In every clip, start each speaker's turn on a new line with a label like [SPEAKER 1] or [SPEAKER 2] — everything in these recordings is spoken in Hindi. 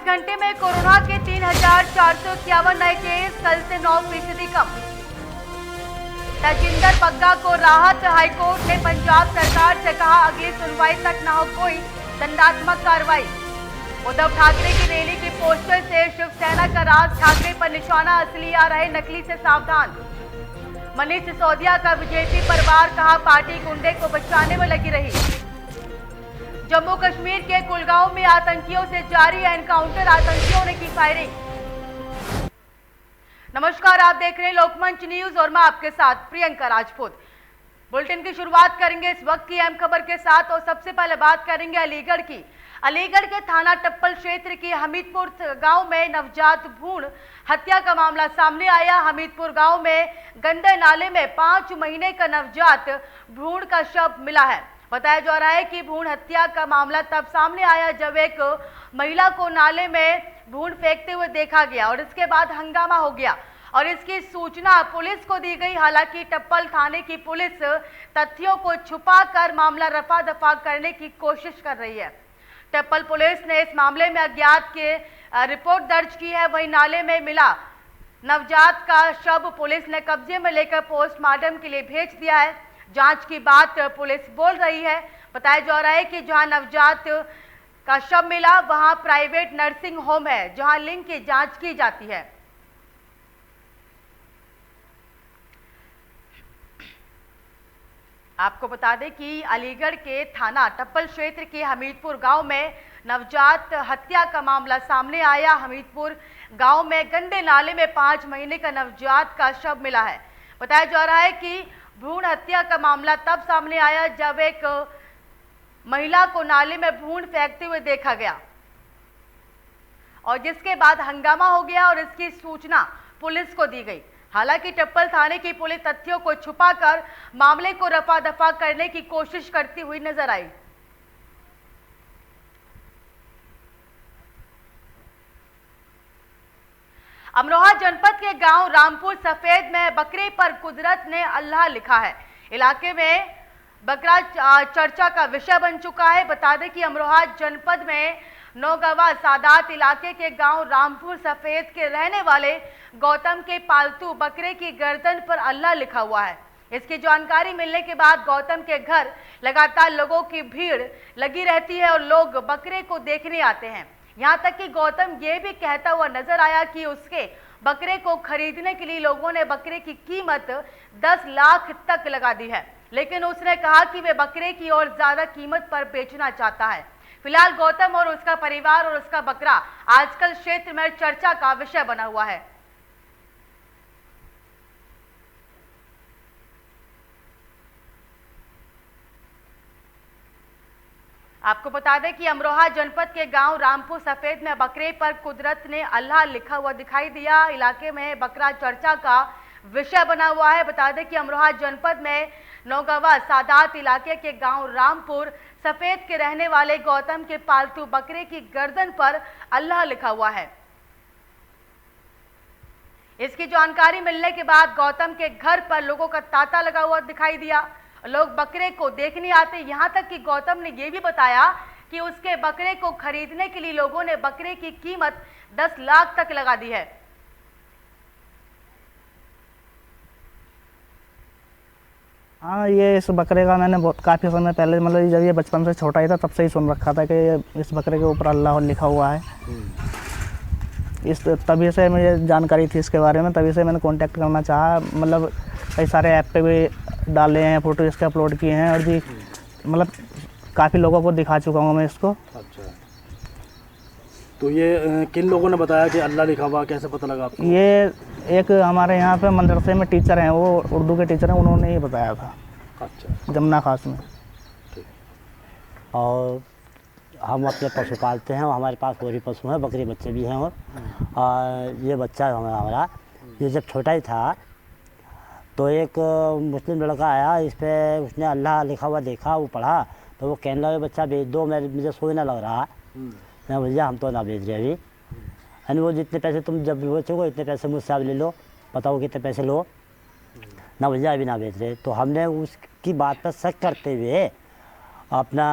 [SPEAKER 1] 24 घंटे में कोरोना के 3,451 नए केस, कल से 9% कम। तजिंदर पग्गा को राहत, हाईकोर्ट ने पंजाब सरकार से कहा अगली सुनवाई तक न हो कोई दंडात्मक कार्रवाई। उद्धव ठाकरे की रैली के पोस्टर से शिवसेना का राज ठाकरे पर निशाना, असली आ रहे नकली से सावधान। मनीष सिसोदिया का बीजेपी परिवार कहा पार्टी गुंडे को बचाने में लगी रही। जम्मू कश्मीर के कुलगांव में आतंकियों से जारी एनकाउंटर, आतंकियों ने की फायरिंग। नमस्कार, आप देख रहे हैं लोकमंच न्यूज और मैं आपके साथ प्रियंका राजपूत। बुलेटिन की शुरुआत करेंगे इस वक्त की अहम खबर के साथ और सबसे पहले बात करेंगे अलीगढ़ की। अलीगढ़ के थाना टप्पल क्षेत्र के हमीदपुर गांव में नवजात भ्रूण हत्या का मामला सामने आया। हमीदपुर गांव में गंदे नाले में 5 महीने का नवजात भ्रूण का शव मिला है। बताया जा रहा है कि भ्रूण हत्या का मामला तब सामने आया जब एक महिला को नाले में भ्रूण फेंकते हुए देखा गया और इसके बाद हंगामा हो गया और इसकी सूचना पुलिस को दी गई। हालांकि टप्पल थाने की पुलिस तथ्यों को छुपाकर मामला रफा दफा करने की कोशिश कर रही है। टप्पल पुलिस ने इस मामले में अज्ञात के रिपोर्ट दर्ज की है। वहीं नाले में मिला नवजात का शव पुलिस ने कब्जे में लेकर पोस्टमार्टम के लिए भेज दिया है। जांच की बात पुलिस बोल रही है। बताया जा रहा है कि जहां नवजात का शव मिला वहां प्राइवेट नर्सिंग होम है जहां लिंग की जांच की जाती है। आपको बता दें कि अलीगढ़ के थाना टप्पल क्षेत्र के हमीदपुर गांव में नवजात हत्या का मामला सामने आया। हमीदपुर गांव में गंदे नाले में 5 महीने का नवजात का शव मिला है। बताया जा रहा है कि भ्रूण हत्या का मामला तब सामने आया जब एक महिला को नाले में भ्रूण फेंकते हुए देखा गया और जिसके बाद हंगामा हो गया और इसकी सूचना पुलिस को दी गई। हालांकि टप्पल थाने की पुलिस तथ्यों को छुपाकर मामले को रफा दफा करने की कोशिश करती हुई नजर आई। अमरोहा जनपद के गांव रामपुर सफेद में बकरे पर कुदरत ने अल्लाह लिखा है। इलाके में बकरा चर्चा का विषय बन चुका है। बता दें कि अमरोहा जनपद में नौगवा सादात इलाके के गांव रामपुर सफेद के रहने वाले गौतम के पालतू बकरे की गर्दन पर अल्लाह लिखा हुआ है। इसकी जानकारी मिलने के बाद गौतम के घर लगातार लोगों की भीड़ लगी रहती है और लोग बकरे को देखने आते हैं। यहाँ तक कि गौतम ये भी कहता हुआ नजर आया कि उसके बकरे को खरीदने के लिए लोगों ने बकरे की कीमत 10 लाख तक लगा दी है, लेकिन उसने कहा कि वे बकरे की और ज्यादा कीमत पर बेचना चाहता है। फिलहाल गौतम और उसका परिवार और उसका बकरा आजकल क्षेत्र में चर्चा का विषय बना हुआ है। आपको बता दें कि अमरोहा जनपद के गांव रामपुर सफेद में बकरे पर कुदरत ने अल्लाह लिखा हुआ दिखाई दिया। इलाके में बकरा चर्चा का विषय बना हुआ है। बता दें कि अमरोहा जनपद में नौगवा सादात इलाके के गांव रामपुर सफेद के रहने वाले गौतम के पालतू बकरे की गर्दन पर अल्लाह लिखा हुआ है। इसकी जानकारी मिलने के बाद गौतम के घर पर लोगों का तांता लगा हुआ दिखाई दिया। लोग बकरे को देखने आते, यहां तक कि गौतम ने यह भी बताया कि उसके बकरे को खरीदने के लिए लोगों ने बकरे की कीमत 10 लाख तक लगा दी है।
[SPEAKER 2] हाँ, ये इस बकरे का मैंने काफ़ी समय पहले, मतलब जब ये बचपन से छोटा ही था तब से ही सुन रखा था कि इस बकरे के ऊपर अल्लाह लिखा हुआ है। तभी से मुझे जानकारी थी इसके बारे में, तभी से मैंने कांटेक्ट करना चाहा। मतलब कई सारे ऐप पे भी डाले हैं, फ़ोटो इसके अपलोड किए हैं और जी मतलब काफ़ी लोगों को दिखा चुका हूँ मैं इसको।
[SPEAKER 3] अच्छा, तो ये किन लोगों ने बताया कि अल्लाह लिखा हुआ, कैसे पता लगा आपको?
[SPEAKER 2] ये एक हमारे यहाँ पे मदरसे में टीचर हैं, वो उर्दू के टीचर हैं, उन्होंने ही बताया था।
[SPEAKER 3] अच्छा,
[SPEAKER 2] जमुना खास में।
[SPEAKER 4] और हम अपने पशु पालते हैं, हमारे पास और भी पशु हैं, बकरी बच्चे भी हैं। और ये बच्चा हमारा ये जब छोटा ही था तो एक मुस्लिम लड़का आया, इस पर उसने अल्लाह लिखा हुआ देखा, वो पढ़ा तो वो कहने लगा बच्चा बेच दो, मुझे सोई ना लग रहा। मैं भैया हम तो ना बेच रहे अभी, यानी वो जितने पैसे तुम जब बेचोगे इतने पैसे मुझसे आप ले लो, बताओ कितने पैसे लो। ना भैया अभी ना बेच रहे। तो हमने उसकी बात पर शक करते हुए अपना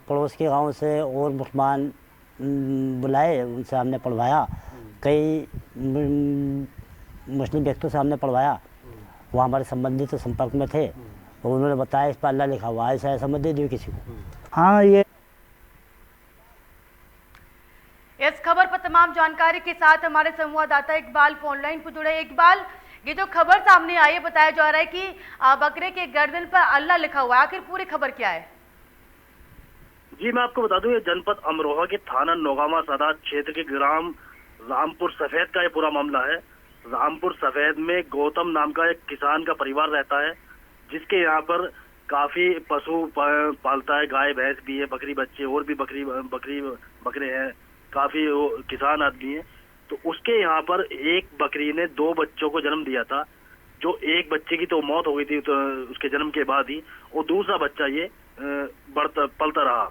[SPEAKER 4] पड़ोस के गांव से और मुसलमान बुलाए, उनसे हमने पढ़वाया, कई मुस्लिम व्यक्तियों से हमने पढ़वाया, वो हमारे संबंधी तो संपर्क में थे, और उन्होंने बताया इस पर अल्लाह लिखा हुआ है, ऐसा समझ दे दिए किसी को।
[SPEAKER 2] हाँ, ये
[SPEAKER 1] इस खबर पर तमाम जानकारी के साथ हमारे संवाददाता इकबाल फोन लाइन पर जुड़े। इकबाल, ये जो खबर सामने आई है, बताया जा रहा है कि बकरे के गर्दन पर अल्लाह लिखा हुआ है, आखिर पूरी खबर क्या है?
[SPEAKER 3] जी, मैं आपको बता दूं, ये जनपद अमरोहा के थाना नौगामा सदा क्षेत्र के ग्राम रामपुर सफेद का ये पूरा मामला है। रामपुर सफेद में गौतम नाम का एक किसान का परिवार रहता है, जिसके यहाँ पर काफी पशु पालता है, गाय भैंस भी है, बकरी बच्चे और भी बकरे हैं, काफी किसान आदमी है। तो उसके यहाँ पर एक बकरी ने 2 बच्चों को जन्म दिया था, जो एक बच्चे की तो मौत हो गई थी तो उसके जन्म के बाद ही, और दूसरा बच्चा ये पलता रहा।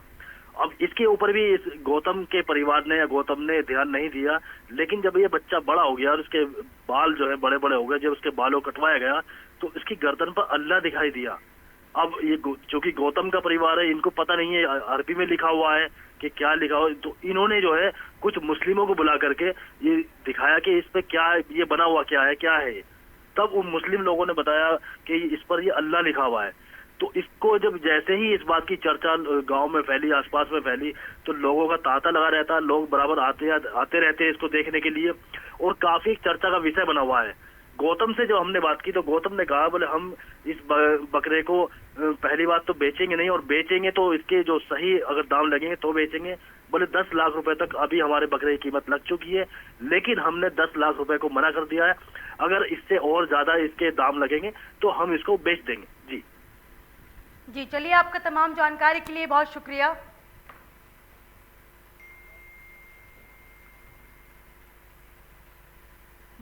[SPEAKER 3] अब इसके ऊपर भी इस गौतम के परिवार ने या गौतम ने ध्यान नहीं दिया, लेकिन जब ये बच्चा बड़ा हो गया और उसके बाल जो है बड़े बड़े हो गए, जब उसके बालों कटवाया गया तो इसकी गर्दन पर अल्लाह दिखाई दिया। अब ये चूंकि गौतम का परिवार है, इनको पता नहीं है अरबी में लिखा हुआ है कि क्या लिखा हुआ, तो इन्होंने जो है कुछ मुस्लिमों को बुला करके ये दिखाया कि इस पे क्या ये बना हुआ क्या है। तब उन मुस्लिम लोगों ने बताया कि इस पर ये अल्लाह लिखा हुआ है। तो इसको जब जैसे ही इस बात की चर्चा गांव में फैली, आसपास में फैली, तो लोगों का तांता लगा रहता है, लोग बराबर आते रहते हैं इसको देखने के लिए, और काफी चर्चा का विषय बना हुआ है। गौतम से जब हमने बात की तो गौतम ने कहा, बोले हम इस बकरे को पहली बात तो बेचेंगे नहीं, और बेचेंगे तो इसके जो सही अगर दाम लगेंगे तो बेचेंगे। बोले 10 लाख रुपए तक अभी हमारे बकरे की कीमत लग चुकी है, लेकिन हमने 10 लाख रुपए को मना कर दिया है, अगर इससे और ज्यादा इसके दाम लगेंगे तो हम इसको बेच देंगे।
[SPEAKER 1] जी, चलिए, आपका तमाम जानकारी के लिए बहुत शुक्रिया।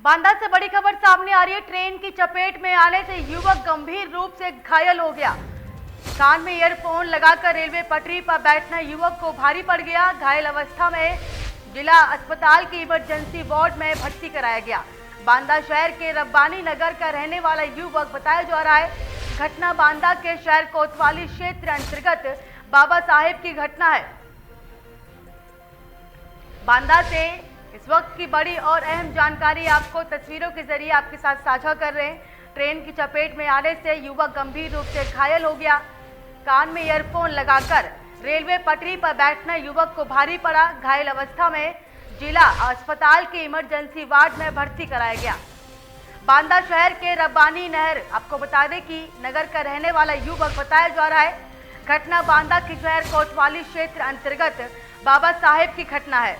[SPEAKER 1] बांदा से बड़ी खबर सामने आ रही है। ट्रेन की चपेट में आने से युवक गंभीर रूप से घायल हो गया। कान में ईयरफोन लगाकर रेलवे पटरी पर बैठना युवक को भारी पड़ गया। घायल अवस्था में जिला अस्पताल के इमरजेंसी वार्ड में भर्ती कराया गया। बांदा शहर के रब्बानी नगर का रहने वाला युवक बताया जा रहा है। घटना बांदा के शहर कोतवाली क्षेत्र अंतर्गत बाबा साहेब की घटना है। बांदा से इस वक्त की बड़ी और अहम जानकारी आपको तस्वीरों के जरिए आपके साथ साझा कर रहे हैं। ट्रेन की चपेट में आने से युवक गंभीर रूप से घायल हो गया। कान में ईयरफोन लगाकर रेलवे पटरी पर बैठना युवक को भारी पड़ा। घायल अवस्था में जिला अस्पताल के इमरजेंसी वार्ड में भर्ती कराया गया। बांदा शहर के रब्बानी नहर, आपको बता दें कि नगर का रहने वाला युवक बताया जा रहा है। घटना बांदा के शहर कोतवाली क्षेत्र अंतर्गत बाबा साहेब की घटना है।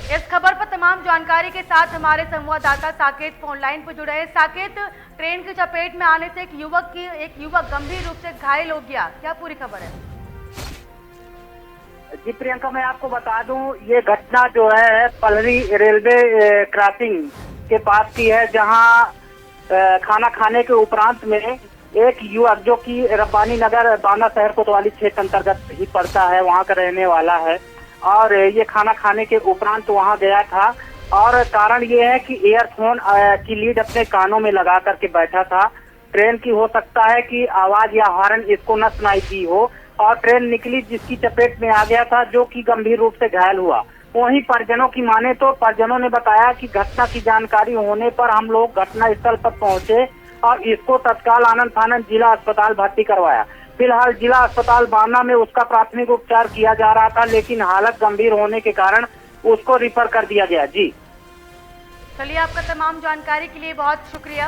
[SPEAKER 1] इस खबर पर तमाम जानकारी के साथ हमारे संवाददाता साकेत फोन लाइन पर जुड़े हैं। साकेत, ट्रेन की चपेट में आने से एक युवक गंभीर रूप से घायल हो गया, क्या पूरी खबर है?
[SPEAKER 5] जी प्रियंका, मैं आपको बता दूं, ये घटना जो है पलरी रेलवे क्रॉसिंग के पास की है, जहां खाना खाने के उपरांत में एक युवक जो कि रब्बानी नगर बांदा शहर कोतवाली क्षेत्र अंतर्गत ही पड़ता है, वहां का रहने वाला है, और ये खाना खाने के उपरांत वहां गया था। और कारण ये है कि ईयरफोन की लीड अपने कानों में लगा करके बैठा था। ट्रेन की हो सकता है कि आवाज या हॉर्न इसको न सुनाई दी हो, और ट्रेन निकली जिसकी चपेट में आ गया था, जो कि गंभीर रूप से घायल हुआ। वहीं परिजनों की माने तो परिजनों ने बताया कि घटना की जानकारी होने पर हम लोग घटना स्थल पर पहुंचे और इसको तत्काल आनंद फानंद जिला अस्पताल भर्ती करवाया। फिलहाल जिला अस्पताल बांदा में उसका प्राथमिक उपचार किया जा रहा था, लेकिन हालत गंभीर होने के कारण उसको रिफर कर दिया गया। जी
[SPEAKER 1] चलिए, आपका तमाम जानकारी के लिए बहुत शुक्रिया।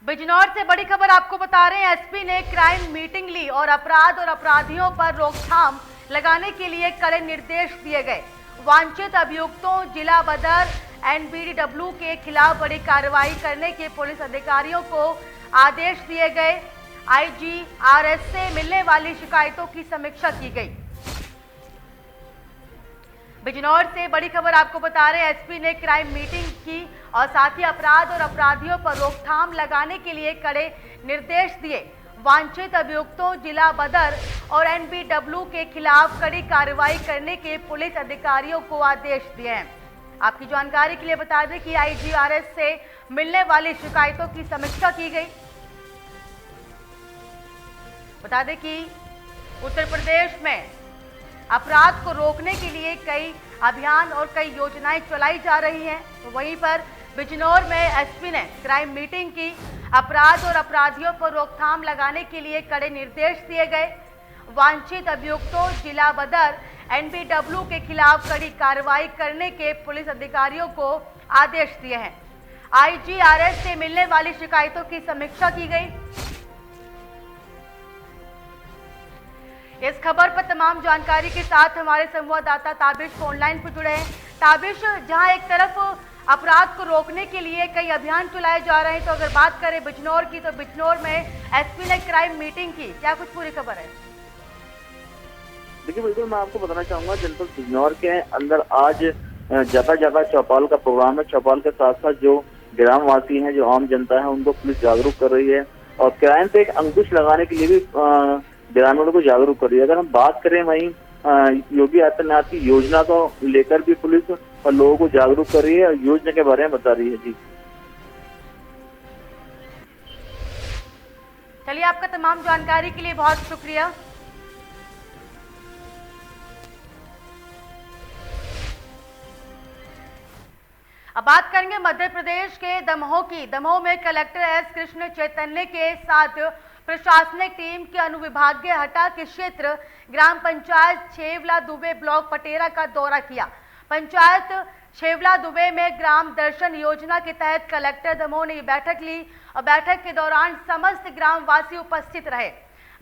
[SPEAKER 1] बिजनौर से बड़ी खबर आपको बता रहे हैं। एसपी ने क्राइम मीटिंग ली और अपराध और अपराधियों पर रोकथाम लगाने के लिए कड़े निर्देश दिए गए। वांछित अभियुक्तों जिला बदर NBDW के खिलाफ बड़ी कार्रवाई करने के पुलिस अधिकारियों को आदेश दिए गए। IGRS से मिलने वाली शिकायतों की समीक्षा की गई। बिजनौर से बड़ी खबर आपको बता रहे हैं। एसपी ने क्राइम मीटिंग की और साथ ही अपराध और अपराधियों पर रोकथाम लगाने के लिए कड़े निर्देश दिए। वांछित अभियुक्तों जिला बदर और एनबीडब्ल्यू के खिलाफ कड़ी कार्रवाई करने के पुलिस अधिकारियों को आदेश दिए हैं। आपकी जानकारी के लिए बता दें कि आईजीआरएस से मिलने वाली शिकायतों की समीक्षा की गई। बता दें कि उत्तर प्रदेश में अपराध को रोकने के लिए कई अभियान और कई योजनाएं चलाई जा रही हैं, तो वहीं पर बिजनौर में एसपी ने क्राइम मीटिंग की। अपराध और अपराधियों पर रोकथाम लगाने के लिए कड़े निर्देश दिए गए। वांछित अभियुक्तों जिला बदर एनबीडब्ल्यू के खिलाफ कड़ी कार्रवाई करने के पुलिस अधिकारियों को आदेश दिए हैं। आईजीआरएस से मिलने वाली शिकायतों की समीक्षा की गई। इस खबर पर तमाम जानकारी के साथ हमारे संवाददाता ताबिश ऑनलाइन पर जुड़े हैं। ताबिश, जहां एक तरफ अपराध को रोकने के लिए कई अभियान चलाए जा रहे हैं, तो अगर बात करें बिजनौर की, तो बिजनौर में एसपी ने क्राइम मीटिंग की, क्या कुछ पूरी खबर है?
[SPEAKER 6] देखिए, बिल्कुल मैं आपको बताना चाहूंगा, जनपद बिजनौर के अंदर आज जगह जगह चौपाल का प्रोग्राम है। चौपाल के साथ साथ जो ग्रामवासी हैं, जो आम जनता है, उनको पुलिस जागरूक कर रही है और क्राइम पे एक अंकुश लगाने के लिए भी ग्रामीणों को जागरूक कर रही है। अगर हम बात करें वहीं योगी आदित्यनाथ की योजना को लेकर भी पुलिस और लोगों को जागरूक कर रही है और योजना के बारे में बता रही है। जी
[SPEAKER 1] चलिए, आपका तमाम जानकारी के लिए बहुत शुक्रिया। अब बात करेंगे मध्य प्रदेश के दमोह की। दमोह में कलेक्टर एस कृष्ण चैतन्य के साथ प्रशासनिक टीम के अनुविभागीय हटा के क्षेत्र ग्राम पंचायत छेवला दुबे ब्लॉक पटेरा का दौरा किया। पंचायत छेवला दुबे में ग्राम दर्शन योजना के तहत कलेक्टर दमोह ने बैठक ली और बैठक के दौरान समस्त ग्रामवासी उपस्थित रहे।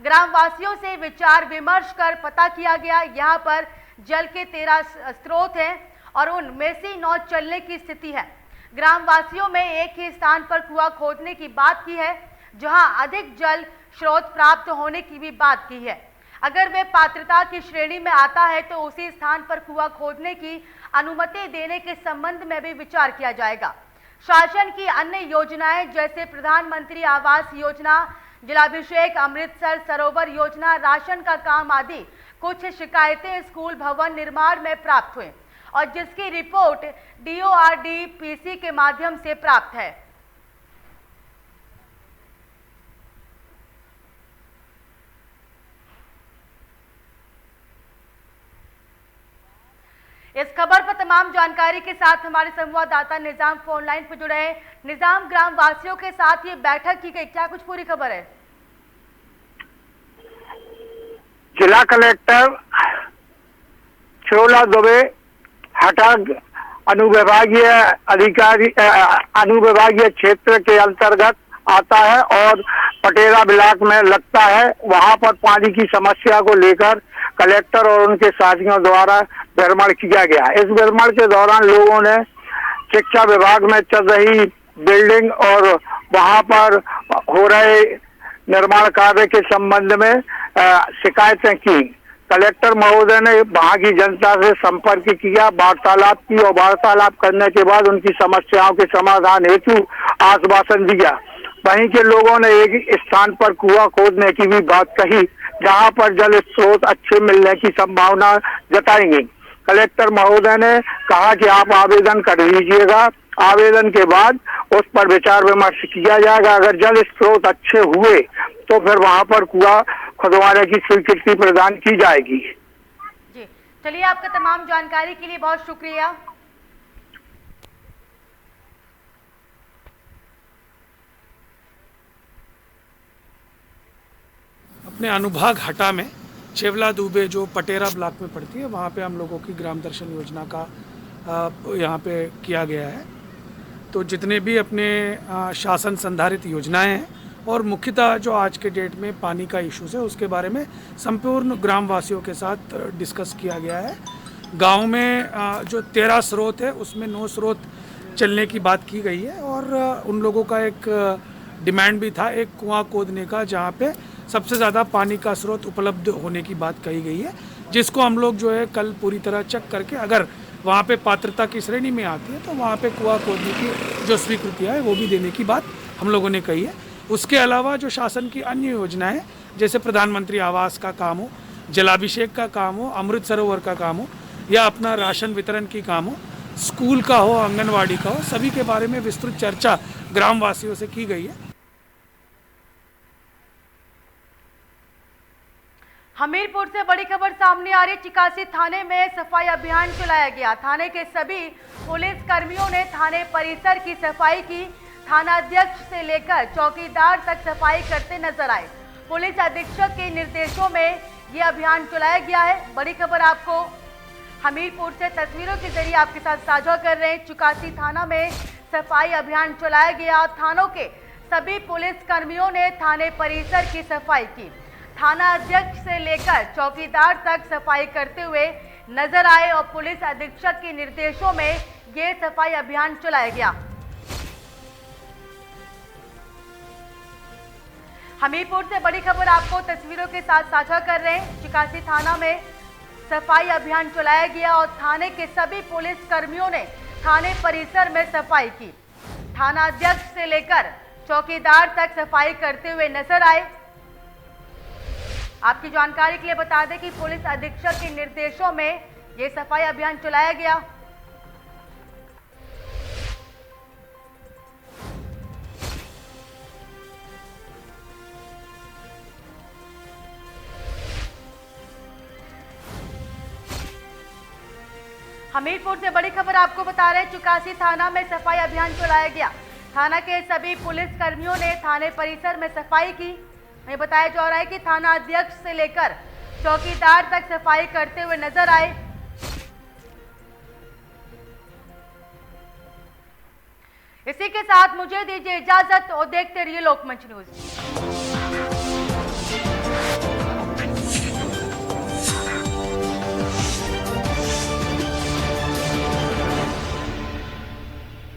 [SPEAKER 1] ग्रामवासियों से विचार विमर्श कर पता किया गया यहाँ पर जल के 13 स्रोत हैं और उनमें से 9 चलने की स्थिति है। ग्रामवासियों में एक ही स्थान पर कुआं खोदने की बात की है, जहां अधिक जल स्रोत प्राप्त होने की भी बात की है। अगर वे पात्रता की श्रेणी में आता है तो उसी स्थान पर कुआं खोदने की अनुमति देने के संबंध में भी विचार किया जाएगा। शासन की अन्य योजनाएं जैसे प्रधानमंत्री आवास योजना, जलाभिषेक, अमृतसर सरोवर योजना, राशन का काम आदि कुछ शिकायतें स्कूल भवन निर्माण में प्राप्त हुई और जिसकी रिपोर्ट DORDPC के माध्यम से प्राप्त है। इस खबर पर तमाम जानकारी के साथ हमारे संवाददाता निजाम फोन लाइन पर जुड़े हैं। निजाम, ग्राम वासियों के साथ ये बैठक की गई, क्या कुछ पूरी खबर है?
[SPEAKER 7] जिला कलेक्टर छेवला दुबे हटा अनुविभागीय अधिकारी अनुविभागीय क्षेत्र के अंतर्गत आता है और पटेरा ब्लॉक में लगता है। वहां पर पानी की समस्या को लेकर कलेक्टर और उनके साथियों द्वारा भ्रमण किया गया। इस भ्रमण के दौरान लोगों ने शिक्षा विभाग में चल रही बिल्डिंग और वहां पर हो रहे निर्माण कार्य के संबंध में शिकायतें की। कलेक्टर महोदय ने वहां की जनता से संपर्क किया, वार्तालाप की और वार्तालाप करने के बाद उनकी समस्याओं के समाधान हेतु आश्वासन दिया। वहीं के लोगों ने एक स्थान पर कुआं खोदने की भी बात कही, जहां पर जल स्रोत अच्छे मिलने की संभावना जताएंगे। कलेक्टर महोदय ने कहा कि आप आवेदन कर लीजिएगा, आवेदन के बाद उस पर विचार विमर्श किया जाएगा। अगर जल स्रोत अच्छे हुए तो फिर वहां पर कुआं खुदवाने की स्वीकृति प्रदान की जाएगी।
[SPEAKER 1] जी, चलिए, आपका तमाम जानकारी के लिए बहुत शुक्रिया।
[SPEAKER 8] अपने अनुभाग हटा में छेवला दुबे जो पटेरा ब्लॉक में पड़ती है, वहाँ पे हम लोगों की ग्राम दर्शन योजना का यहाँ पे किया गया है। तो जितने भी अपने शासन संधारित योजनाएं हैं और मुख्यतः जो आज के डेट में पानी का इश्यूज है उसके बारे में संपूर्ण ग्रामवासियों के साथ डिस्कस किया गया है। गांव में जो 13 स्रोत है उसमें 9 स्रोत चलने की बात की गई है और उन लोगों का एक डिमांड भी था एक कुआं खोदने का, जहाँ पे सबसे ज़्यादा पानी का स्रोत उपलब्ध होने की बात कही गई है, जिसको हम लोग जो है कल पूरी तरह चेक करके अगर वहाँ पे पात्रता की श्रेणी में आती है तो वहाँ पे कुआं खोदने की जो स्वीकृति है वो भी देने की बात हम लोगों ने कही है। उसके अलावा जो शासन की अन्य योजनाएं जैसे प्रधानमंत्री आवास का काम हो, जलाभिषेक का काम हो, अमृत सरोवर का काम हो या अपना राशन वितरण की काम हो, स्कूल का हो, आंगनवाड़ी का हो, सभी के बारे में विस्तृत चर्चा ग्रामवासियों से की गई है।
[SPEAKER 1] हमीरपुर से बड़ी खबर सामने आ रही। चिकासी थाने में सफाई अभियान चलाया गया। थाने के सभी पुलिस कर्मियों ने थाने परिसर की सफाई की। थाना अध्यक्ष से लेकर चौकीदार तक सफाई करते नजर आए। पुलिस अधीक्षक के निर्देशों में ये अभियान चलाया गया है। बड़ी खबर आपको हमीरपुर से तस्वीरों के जरिए आपके साथ साझा कर रहे हैं। चिकासी थाना में सफाई अभियान चलाया गया। थानों के सभी पुलिस कर्मियों ने थाने परिसर की सफाई की। थाना अध्यक्ष से लेकर चौकीदार तक सफाई करते हुए नजर आए और पुलिस अधीक्षक के निर्देशों में ये सफाई अभियान चलाया गया। हमीरपुर से बड़ी खबर आपको तस्वीरों के साथ साझा कर रहे हैं। चिकासी थाना में सफाई अभियान चलाया गया और थाने के सभी पुलिस कर्मियों ने थाने परिसर में सफाई की। थाना अध्यक्ष से लेकर चौकीदार तक सफाई करते हुए नजर आए। आपकी जानकारी के लिए बता दें कि पुलिस अधीक्षक के निर्देशों में ये सफाई अभियान चलाया गया। हमीरपुर से बड़ी खबर आपको बता रहे हैं। चिकासी थाना में सफाई अभियान चलाया गया। थाना के सभी पुलिस कर्मियों ने थाने परिसर में सफाई की। हमें बताया जा रहा है कि थाना अध्यक्ष से लेकर चौकीदार तक सफाई करते हुए नजर आए। इसी के साथ मुझे दीजिए इजाजत और देखते रहिए लोकमंच न्यूज।